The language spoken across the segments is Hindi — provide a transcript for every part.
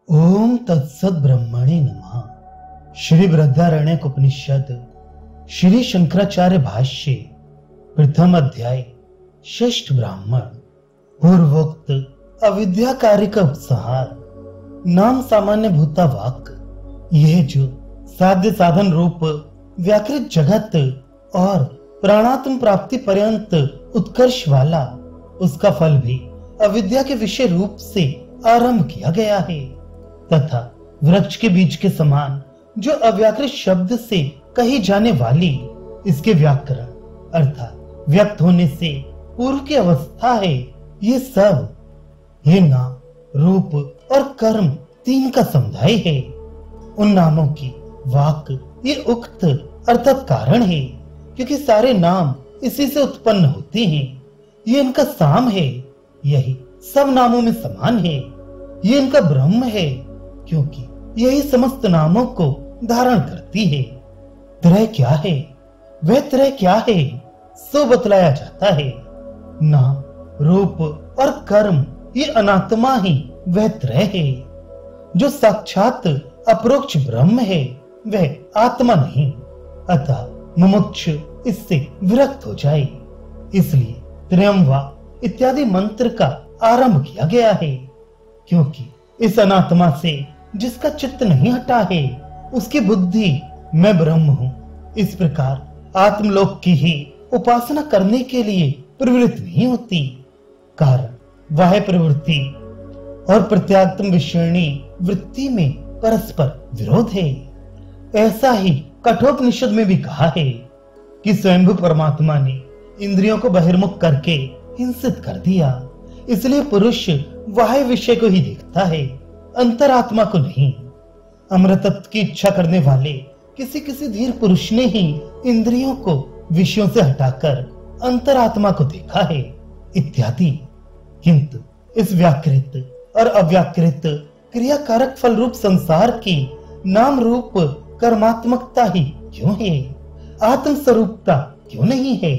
ओम तत्सत ब्रह्मणे नमः। श्री बृहदारण्यक उपनिषद श्री शंकराचार्य भाष्य प्रथम अध्याय षष्ठ ब्राह्मण। पूर्वोक्त अविद्या कार्य का उपसंहार। नाम सामान्य भूता वाक्, यह जो साध्य साधन रूप व्याकृत जगत और प्राणात्म प्राप्ति पर्यंत उत्कर्ष वाला, उसका फल भी अविद्या के विषय रूप से आरंभ किया गया है तथा वृक्ष के बीज के समान जो अव्याकृत शब्द से कही जाने वाली इसके व्याकरण अर्थात व्यक्त होने से पूर्व की अवस्था है। ये नाम रूप और कर्म तीन का समुदाय है। उन नामों की वाक ये उक्त अर्थात कारण है, क्योंकि सारे नाम इसी से उत्पन्न होते हैं। ये इनका साम है, यही सब नामों में समान है। ये इनका ब्रह्म है, क्योंकि यही समस्त नामों को धारण करती है। त्रय क्या है? वह त्रय क्या है सो बतलाया जाता है। नाम रूप और कर्म ये अनात्मा ही वह त्रय है। जो साक्षात अपरोक्ष ब्रह्म है वह आत्मा नहीं, अतः मुमुक्ष इससे विरक्त हो जाए। इसलिए त्रयम् वा इत्यादि मंत्र का आरंभ किया गया है, क्योंकि इस अनात्मा से जिसका चित्त नहीं हटा है उसकी बुद्धि मैं ब्रह्म हूँ इस प्रकार आत्मलोक की ही उपासना करने के लिए प्रवृत्त नहीं होती। कारण बाह्य प्रवृत्ति और प्रत्यात्म विषयणी वृत्ति में परस्पर विरोध है। ऐसा ही कठोपनिषद में भी कहा है कि स्वयंभू परमात्मा ने इंद्रियों को बहिर्मुख करके हिंसित कर दिया, इसलिए पुरुष बाह्य विषय को ही देखता है, अंतरात्मा को नहीं। अमृतत्व की इच्छा करने वाले किसी किसी धीर पुरुष ने ही इंद्रियों को विषयों से हटाकर अंतरात्मा को देखा है इत्यादि। किंतु इस व्याकृत और अव्याकृत क्रियाकारक फल रूप संसार की नाम रूप कर्मात्मकता ही क्यों है, आत्म स्वरूपता क्यों नहीं है,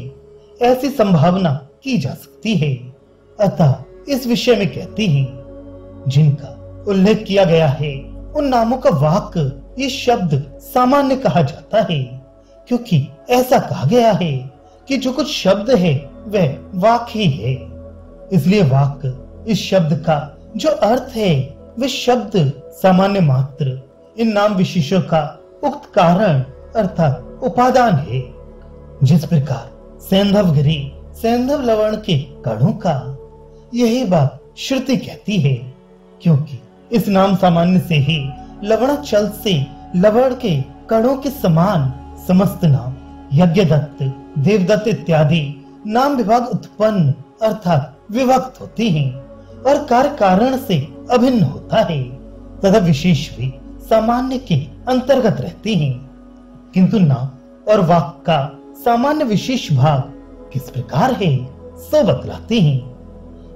ऐसी संभावना की जा सकती है। अतः इस विषय में कहते हैं जिनका उल्लेख किया गया है उन नामों का वाक ये शब्द सामान्य कहा जाता है, क्योंकि ऐसा कहा गया है कि जो कुछ शब्द है वह वाक ही है। इसलिए वाक इस शब्द का जो अर्थ है वह शब्द सामान्य मात्र इन नाम विशेषों का उक्त कारण अर्थात उपादान है। जिस प्रकार सैंधव गिरी सैंधव लवण के कणों का, यही बात श्रुति कहती है, क्योंकि इस नाम सामान्य से ही लवणाचल से लवण के कणों के समान समस्त नाम यज्ञदत्त देवदत्त इत्यादि नाम विभाग उत्पन्न अर्थात विभक्त होते हैं और कार्य कारण से अभिन्न होता है तथा विशेष भी सामान्य के अंतर्गत रहते हैं। किंतु नाम और वाक का सामान्य विशेष भाग किस प्रकार है सो बतलाते हैं।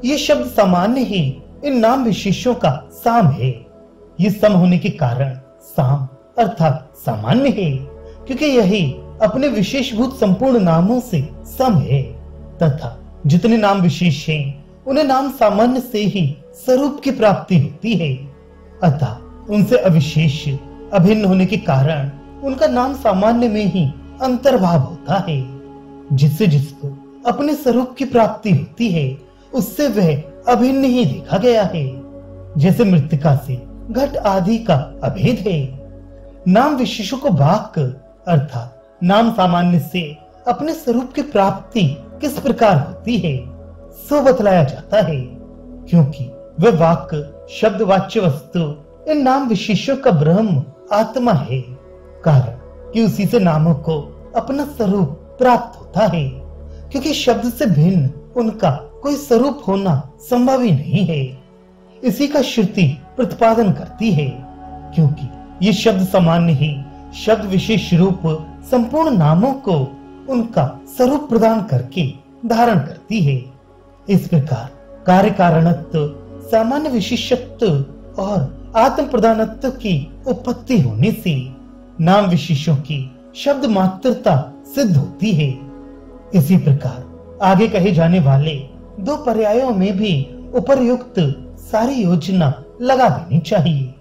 ये शब्द सामान्य ही इन नाम विशेषों का साम है। ये सम होने के कारण साम अर्थात सामान्य है, क्योंकि यही अपने विशेषभूत संपूर्ण नामों से सम है तथा जितने नाम विशेष हैं उन्हें नाम सामान्य से ही स्वरूप की प्राप्ति होती है। अतः उनसे अविशेष अभिन्न होने के कारण उनका नाम सामान्य में ही अंतर्भाव होता है। जिससे जिसको अपने स्वरूप की प्राप्ति होती है उससे वह अभिन्न ही देखा गया है, जैसे मृतिका से घट आदि का अभेद है। नाम विशेषों को वाक अर्थात नाम सामान्य से अपने स्वरूप की प्राप्ति किस प्रकार होती है सो बतलाया जाता है, क्योंकि वह वाक शब्द वाच्य वस्तु इन नाम विशेषों का ब्रह्म आत्मा है। कारण कि उसी से नामों को अपना स्वरूप प्राप्त होता है, क्योंकि शब्द से भिन्न उनका कोई स्वरूप होना संभव ही नहीं है। इसी का श्रुति प्रतिपादन करती है, क्योंकि ये शब्द सामान्य ही शब्द विशेष रूप संपूर्ण नामों को उनका स्वरूप प्रदान करके धारण करती है। इस प्रकार कार्य कारणत्व सामान्य विशेषत्व और आत्म प्रदानत्व की उत्पत्ति होने से नाम विशेषों की शब्द मात्रता सिद्ध होती है। इसी प्रकार आगे कहे जाने वाले दो पर्यायों में भी उपर्युक्त सारी योजना लगा देनी चाहिए।